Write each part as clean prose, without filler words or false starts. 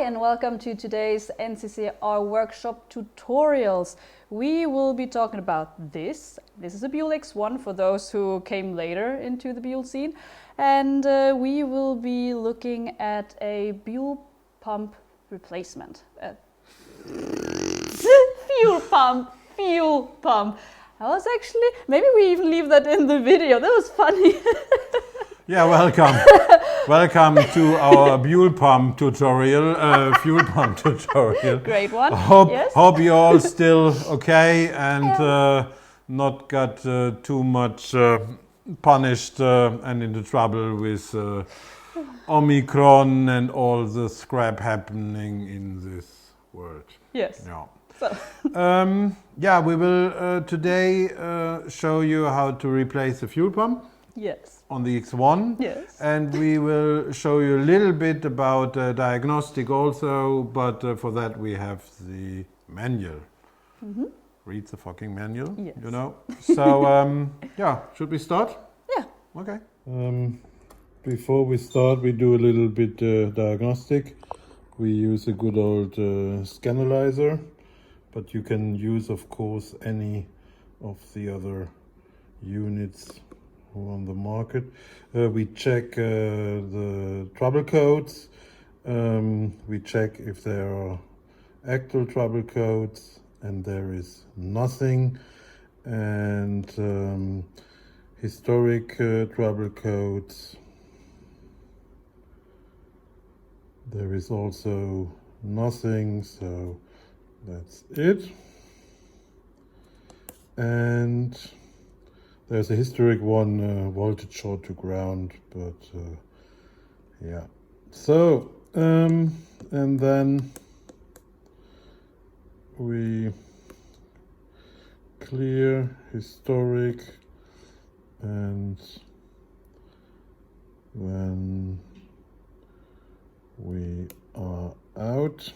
and welcome to today's NCCR workshop tutorials. We will be talking about this. This is a Buell X1 for those who came later into the Buell scene. And we will be looking at a Buell pump replacement. Fuel pump. I was actually, maybe we even leave that in the video. That was funny. Yeah, welcome. Welcome to our Buell pump tutorial, fuel pump tutorial. Great one. Hope you're all still okay and not got too much punished and into trouble with Omicron and all the scrap happening in this world. Yes. Yeah. So. Yeah, we will today show you how to replace the fuel pump. Yes. On the X1. Yes. And we will show you a little bit about diagnostic also, but for that we have the manual. Mm-hmm. Read the fucking manual, yes. You know. So, yeah, should we start? Yeah. Okay. Before we start, we do a little bit diagnostic. We use a good old scanalyzer, but you can use, of course, any of the other units on the market. We check the trouble codes. We check if there are actual trouble codes, and there is nothing. And historic trouble codes. There is also nothing, so that's it. And there's a historic one, voltage short to ground, but yeah. So, and then we clear historic, and then we are out.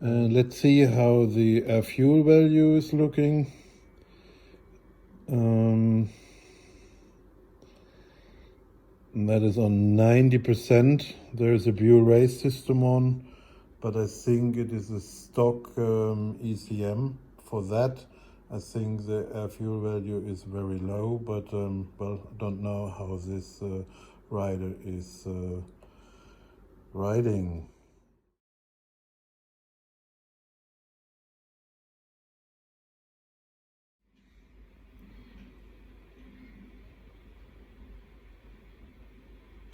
And let's see how the fuel value is looking. And that is on 90%. There is a Buell race system on, but I think it is a stock ECM. For that, I think the air fuel value is very low, but well, I don't know how this rider is riding.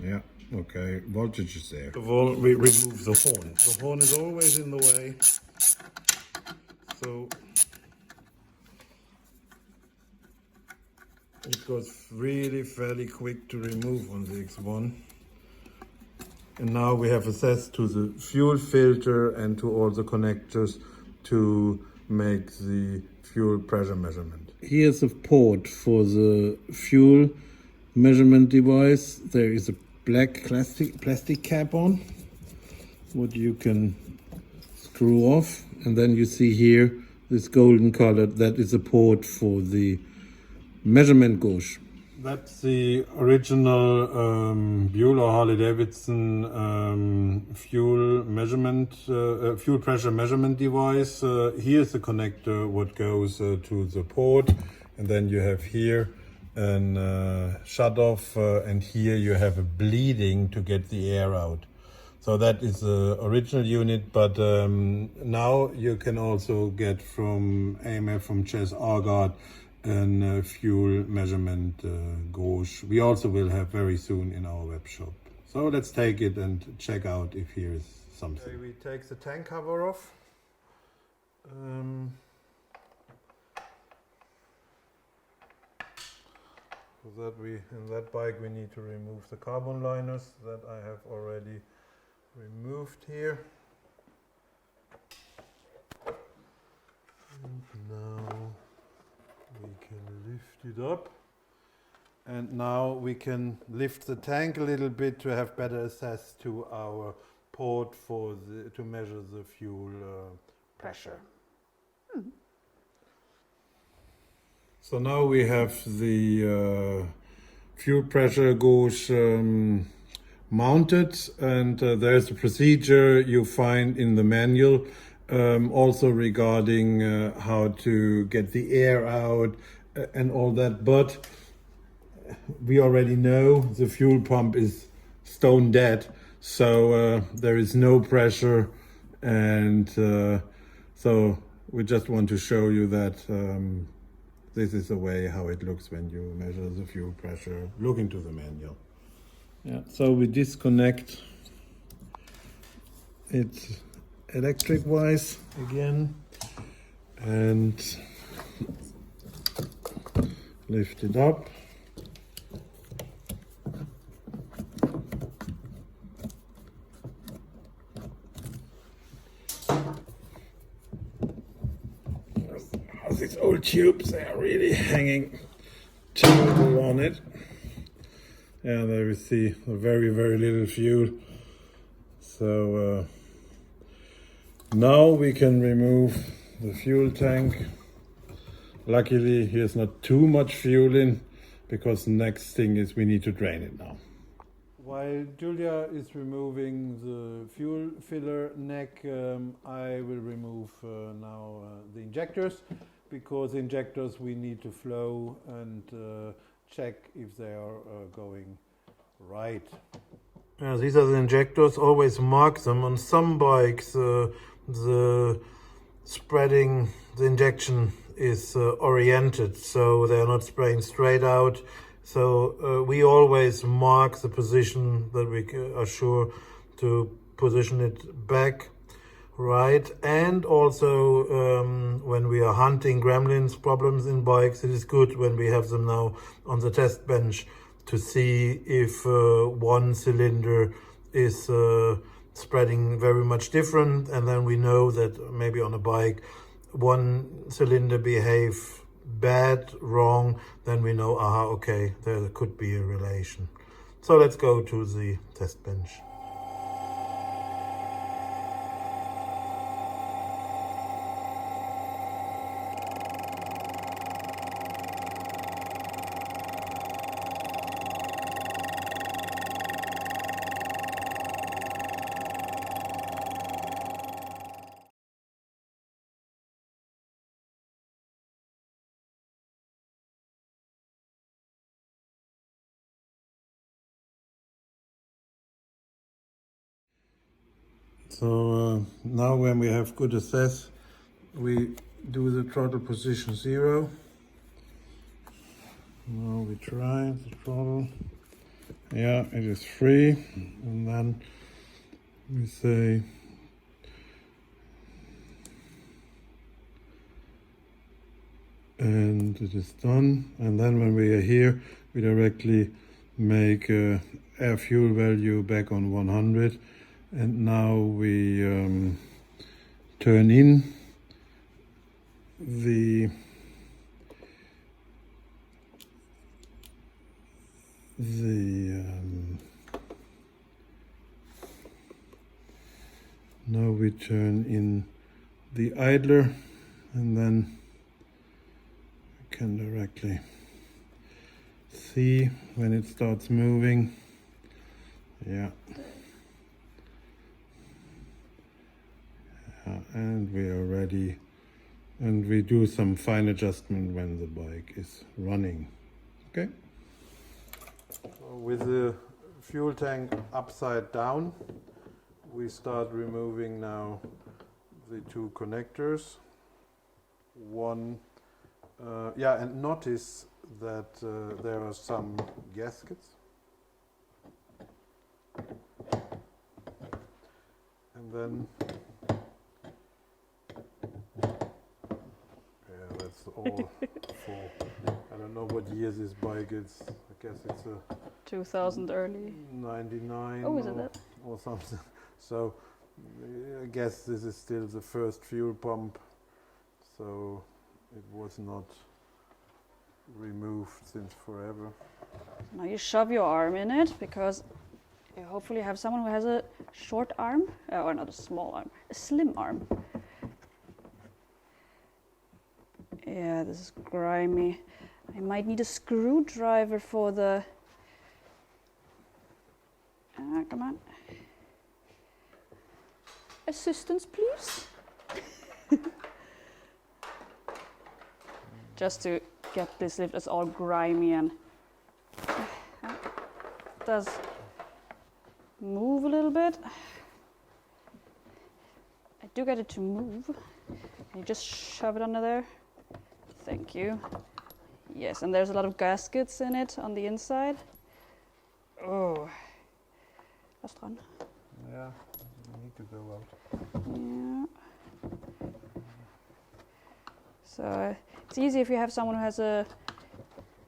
Yeah, okay, voltage is there. First of all, we remove the horn. The horn is always in the way. So it goes really fairly quick to remove on the X1. And now we have access to the fuel filter and to all the connectors to make the fuel pressure measurement. Here's a port for the fuel measurement device. There is a black plastic cap on, what you can screw off, and then you see here this golden color, that is a port for the measurement gauge. That's the original Buell or Harley-Davidson fuel measurement, fuel pressure measurement device. Here's the connector what goes to the port, and then you have here and shut off, and here you have a bleeding to get the air out. So that is the original unit, but now you can also get from AMF, from Chaz Aagaard, and fuel measurement gauge. We also will have very soon in our web shop. So let's take it and check out if here is something. Okay, we take the tank cover off. For that, in that bike we need to remove the carbon liners that I have already removed here. And now we can lift it up. And now we can lift the tank a little bit to have better access to our port for to measure the fuel pressure. So now we have the fuel pressure gauge mounted, and there's a procedure you find in the manual, also regarding how to get the air out and all that. But we already know the fuel pump is stone dead, so there is no pressure, and so we just want to show you that this is the way how it looks when you measure the fuel pressure. Look into the manual. Yeah, so we disconnect it electric wise again and lift it up. These old tubes, they are really hanging terrible on it. And there we see a very little fuel. So now we can remove the fuel tank. Luckily here's not too much fuel in, because the next thing is we need to drain it now. While Julia is removing the fuel filler neck, I will remove now the injectors, because injectors we need to flow and check if they are going right. Yeah, these are the injectors. Always mark them. On some bikes the spreading, the injection is oriented, so they are not spraying straight out. So we always mark the position that we are sure to position it back right. And also when we are hunting gremlins problems in bikes, it is good when we have them now on the test bench to see if one cylinder is spreading very much different, and then we know that maybe on a bike one cylinder behave bad, wrong, then we know, aha, okay, there could be a relation. So let's go to the test bench. So now when we have good access, we do the throttle position 0. Now we try the throttle. Yeah, it is free. And then we say and it is done. And then when we are here, we directly make air fuel value back on 100. And now we turn in the now we turn in the idler, and then we can directly see when it starts moving. Yeah. And we are ready, and we do some fine adjustment when the bike is running. Okay. So with the fuel tank upside down, we start removing now the 2 connectors. One, and notice that there are some gaskets. And then that's all 4. I don't know what year this bike is. I guess it's a 2000 early. 99. Oh, is it that? Or something. So I guess this is still the first fuel pump. So it was not removed since forever. Now you shove your arm in it, because you hopefully have someone who has a short arm, or not a small arm, a slim arm. Yeah, this is grimy. I might need a screwdriver for the... Come on. Assistance, please. Just to get this lift, it's all grimy and it does move a little bit. I do get it to move. Can you just shove it under there? Thank you. Yes, and there's a lot of gaskets in it on the inside. Oh, that's fun. Yeah, you need to go out. Yeah. So it's easy if you have someone who has a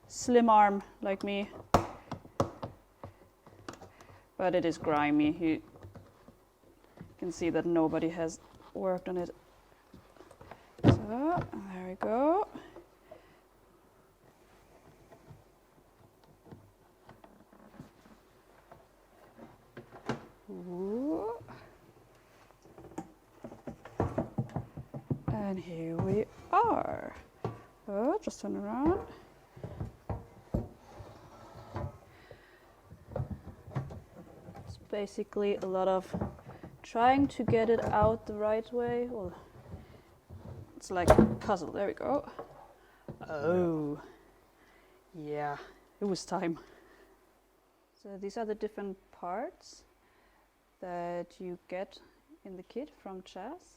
slim arm like me. But it is grimy. You can see that nobody has worked on it. So there we go. Ooh. And here we are. Oh, just turn around. It's basically a lot of trying to get it out the right way. Well, it's like a puzzle. There we go. Oh, yeah, it was time. So these are the different parts that you get in the kit from Chaz.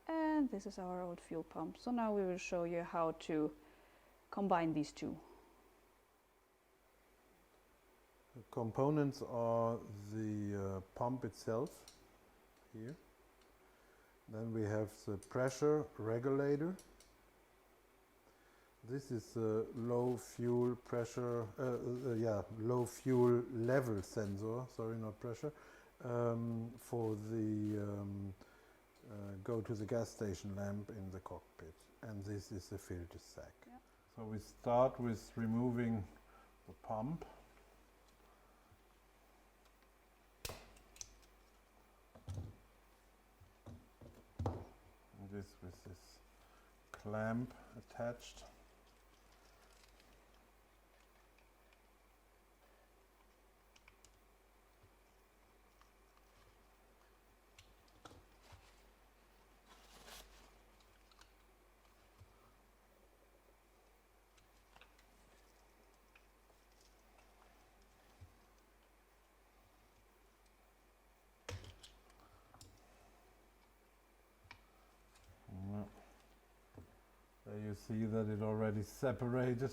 And this is our old fuel pump. So now we will show you how to combine these two. The components are the pump itself here. Then we have the pressure regulator. This is a low fuel pressure, low fuel level sensor. Sorry, not pressure. For the go to the gas station lamp in the cockpit, and this is the filter sac. Yep. So we start with removing the pump. And this with this clamp attached. There you see that it already separated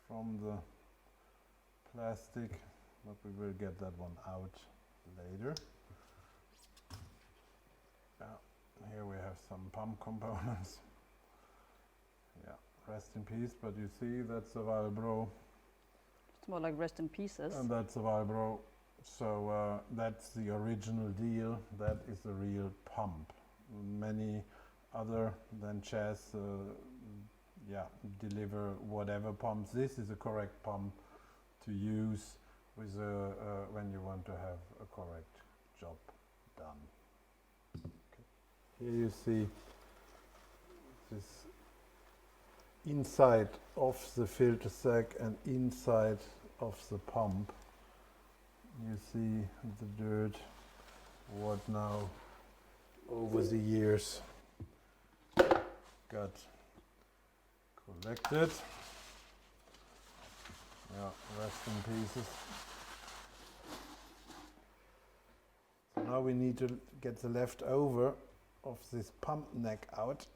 from the plastic, but we will get that one out later. Here we have some pump components. Yeah, rest in peace, but you see that's the Valbro. It's more like rest in pieces. And that's the Valbro. So that's the original deal. That is the real pump. Many other than Chaz deliver whatever pumps. This is a correct pump to use with when you want to have a correct job done. Okay. Here you see this inside of the filter sac and inside of the pump. You see the dirt, what now over the years got collected. Yeah, rest in pieces. So now we need to get the leftover of this pump neck out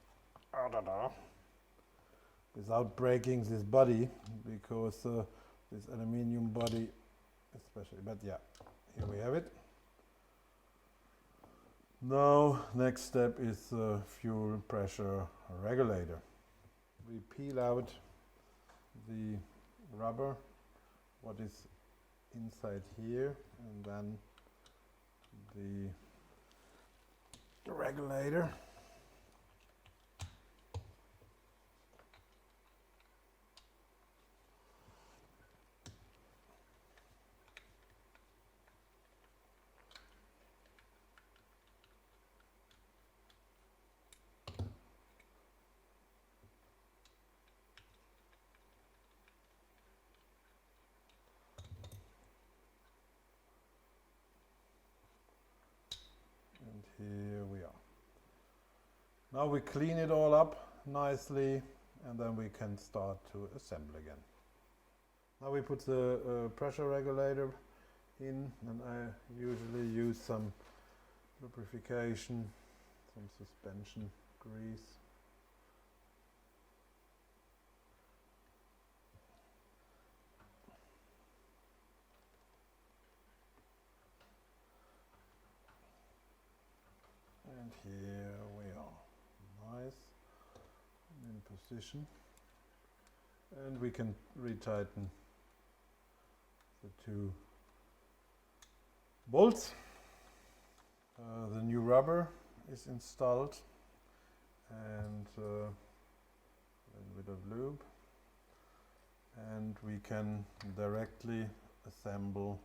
without breaking this body, because this aluminium body especially, but yeah, here we have it. Now, next step is the fuel pressure regulator. We peel out the rubber, what is inside here, and then the regulator. here we are. Now we clean it all up nicely, and then we can start to assemble again. Now we put the pressure regulator in, and I usually use some lubrication, some suspension grease. And here we are, nice in position, and we can retighten the two bolts. The new rubber is installed, and a little bit of lube, and we can directly assemble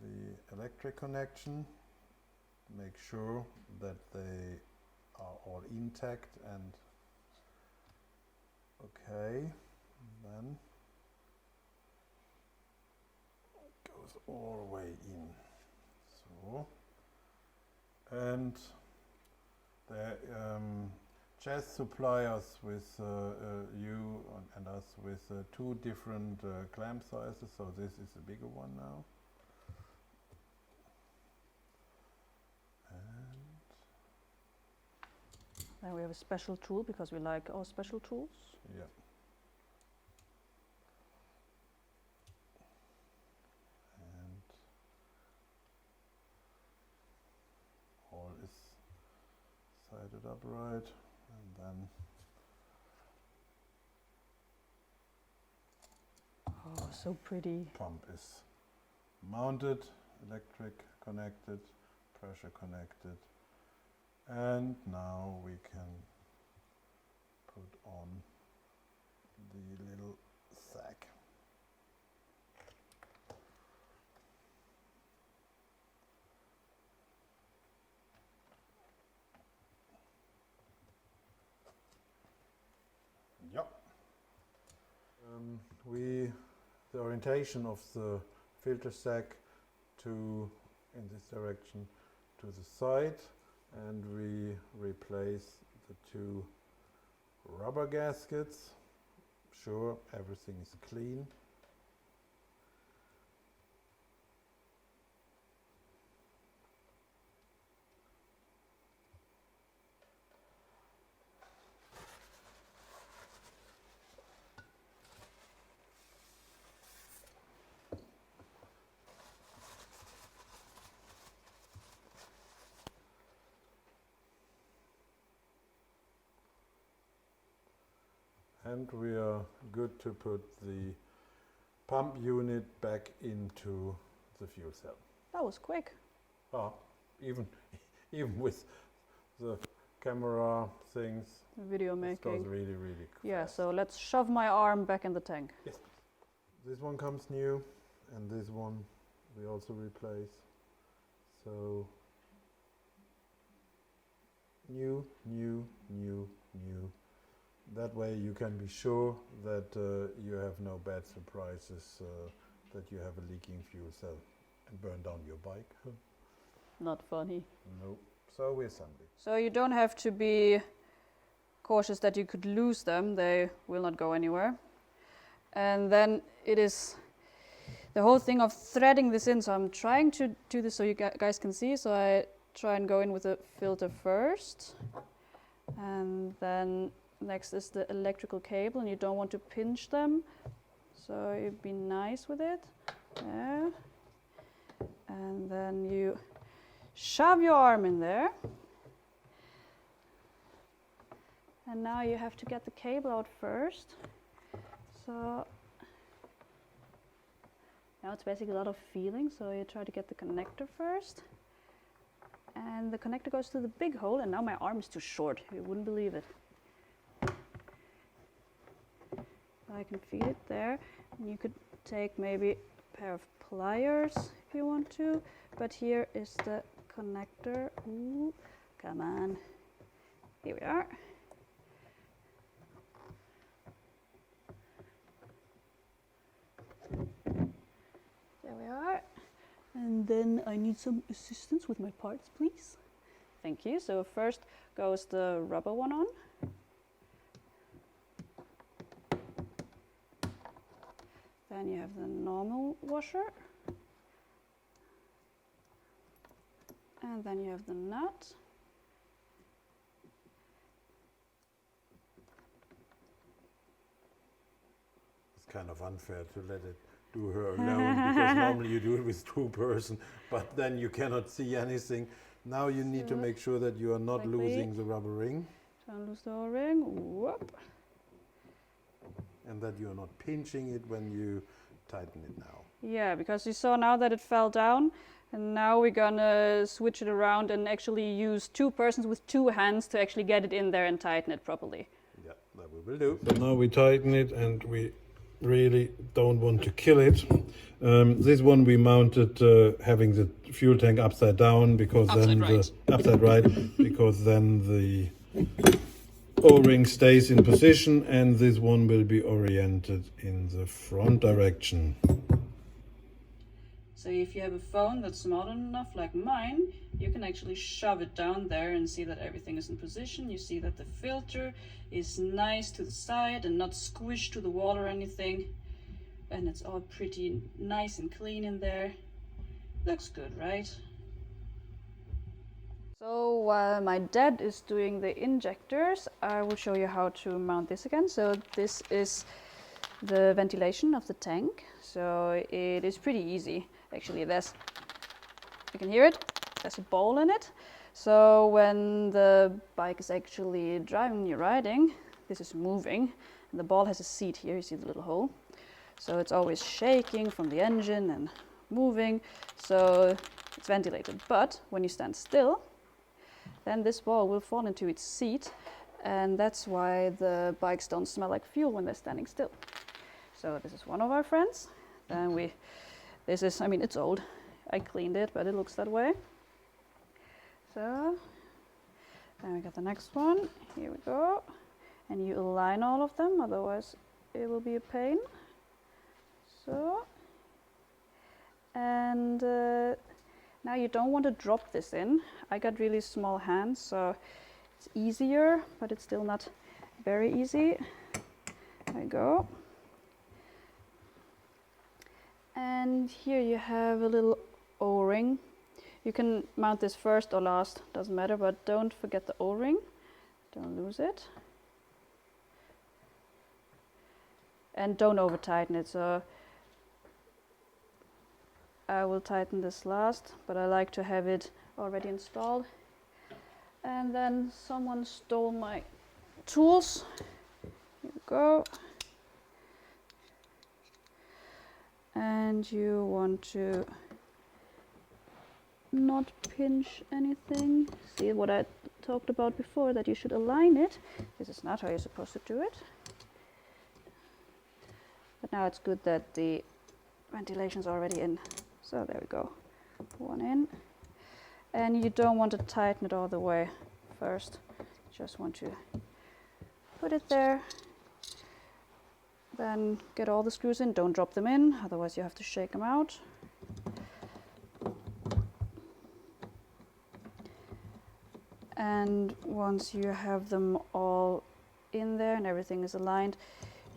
the electric connection. Make sure that they are all intact and okay. Then it goes all the way in. So, and the Chaz supply us with you and us with two different clamp sizes. So this is a bigger one now. Then we have a special tool because we like our special tools. Yeah. And all is sided up right, and then oh, so pretty. Pump is mounted, electric connected, pressure connected. And now we can put on the little sack. Yep. The orientation of the filter sack in this direction to the side. And we replace the two rubber gaskets. Sure, everything is clean. And we are good to put the pump unit back into the fuel cell. That was quick. Oh, even with the camera things, Video it making. goes really, really quick. Yeah, so let's shove my arm back in the tank. Yes, please. This one comes new, and this one we also replace. So new, new, new, new. That way you can be sure that you have no bad surprises, that you have a leaking fuel cell and burn down your bike. Not funny. No. So we assemble it. So you don't have to be cautious that you could lose them. They will not go anywhere. And then it is the whole thing of threading this in. So I'm trying to do this so you guys can see. So I try and go in with the filter first. And then next is the electrical cable, and you don't want to pinch them. So you be nice with it. There. And then you shove your arm in there. And now you have to get the cable out first. So now it's basically a lot of feeling. So you try to get the connector first. And the connector goes to the big hole, and now my arm is too short. You wouldn't believe it. I can feed it there. And you could take maybe a pair of pliers if you want to. But here is the connector. Ooh, come on. Here we are. There we are. And then I need some assistance with my parts, please. Thank you. So first goes the rubber one on. Then you have the normal washer. And then you have the nut. It's kind of unfair to let it do her alone because normally you do it with two person, but then you cannot see anything. Now you need to make sure that you are not losing the rubber ring. Don't lose the O-ring. Whoop. And that you are not pinching it when you tighten it now. Yeah, because you saw now that it fell down, and now we're gonna switch it around and actually use two persons with two hands to actually get it in there and tighten it properly. Yeah, that we will do. So now we tighten it, and we really don't want to kill it. This one we mounted having the fuel tank upside down because upside right because then the O-ring stays in position, and this one will be oriented in the front direction. So if you have a phone that's modern enough like mine, you can actually shove it down there and see that everything is in position. You see that the filter is nice to the side and not squished to the wall or anything. And it's all pretty nice and clean in there. Looks good, right? So while my dad is doing the injectors, I will show you how to mount this again. So this is the ventilation of the tank. So it is pretty easy. Actually, you can hear it, there's a bowl in it. So when the bike is actually driving and you're riding, this is moving, and the ball has a seat here, you see the little hole. So it's always shaking from the engine and moving, so it's ventilated. But when you stand still, then this ball will fall into its seat, and that's why the bikes don't smell like fuel when they're standing still. So this is one of our friends. Then this is, I mean, it's old. I cleaned it, but it looks that way. So, then we got the next one. Here we go. And you align all of them, otherwise it will be a pain. So, and now you don't want to drop this in. I got really small hands, so it's easier, but it's still not very easy. There we go. And here you have a little O-ring. You can mount this first or last, doesn't matter, but don't forget the O-ring. Don't lose it. And don't over tighten it. So I will tighten this last, but I like to have it already installed. And then someone stole my tools. Here we go. And you want to not pinch anything. See what I talked about before, that you should align it. This is not how you're supposed to do it. But now it's good that the ventilation's already in. So there we go. One in. And you don't want to tighten it all the way first. Just want to put it there. Then get all the screws in, don't drop them in, otherwise you have to shake them out. And once you have them all in there and everything is aligned,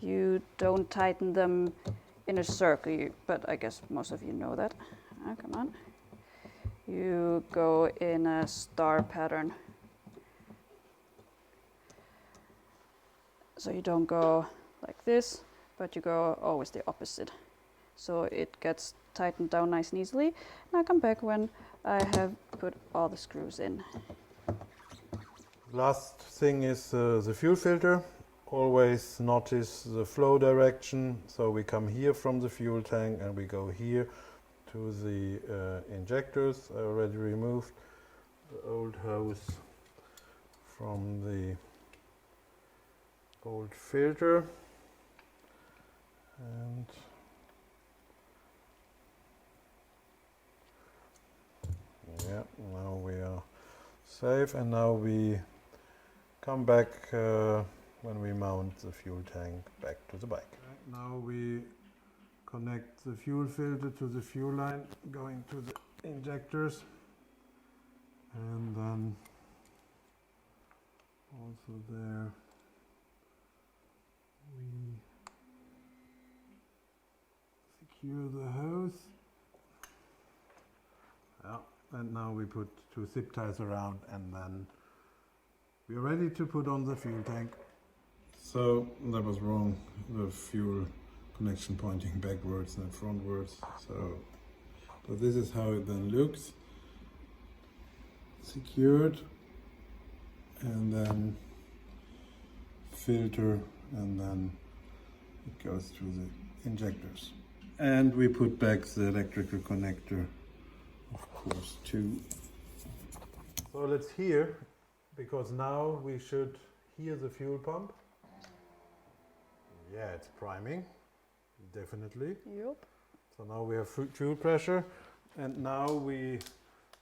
you don't tighten them in a circle, but I guess most of you know that. Oh, come on. You go in a star pattern. So you don't go like this, but you go always the opposite. So it gets tightened down nice and easily. And I'll come back when I have put all the screws in. Last thing is the fuel filter. Always notice the flow direction. So we come here from the fuel tank and we go here to the injectors. I already removed the old hose from the old filter. And yeah, now we are safe, and now we come back when we mount the fuel tank back to the bike. Okay, now we connect the fuel filter to the fuel line going to the injectors, and then Also there we secure the hose. Yeah, and now we put 2 zip ties around, and then we're ready to put on the fuel tank. So that was wrong, the fuel connection pointing backwards and frontwards. But this is how it then looks. Secured, and then filter, and then it goes to the injectors. And we put back the electrical connector, of course, too. So let's hear, because now we should hear the fuel pump. Yeah, it's priming, definitely. Yep. So now we have fuel pressure, and now we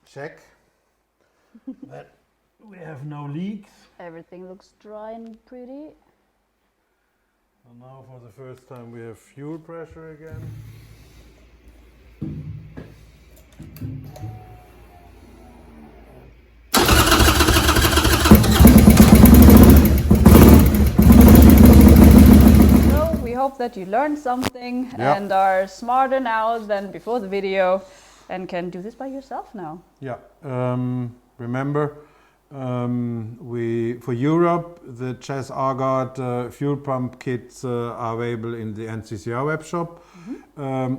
check that we have no leaks. Everything looks dry and pretty. So now for the first time we have fuel pressure again. So we hope that you learned something and are smarter now than before the video and can do this by yourself now. Yeah. Remember, for Europe, the Chaz Aagaard fuel pump kits are available in the NCCR webshop.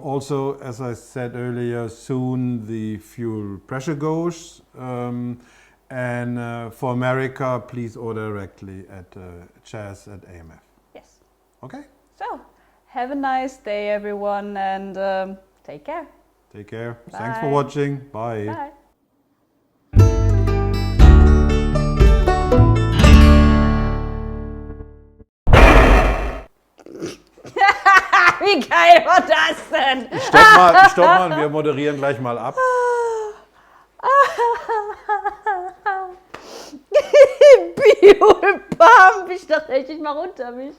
Also, as I said earlier, soon the fuel pressure gauge. And for America, please order directly at Chaz at AMF. Yes. Okay? So, have a nice day, everyone, and take care. Take care. Bye. Thanks for watching. Bye. Bye. Wie geil war das denn? Stopp mal, wir moderieren gleich mal ab. Buell Pump, ich dachte echt, ich mach unter mich.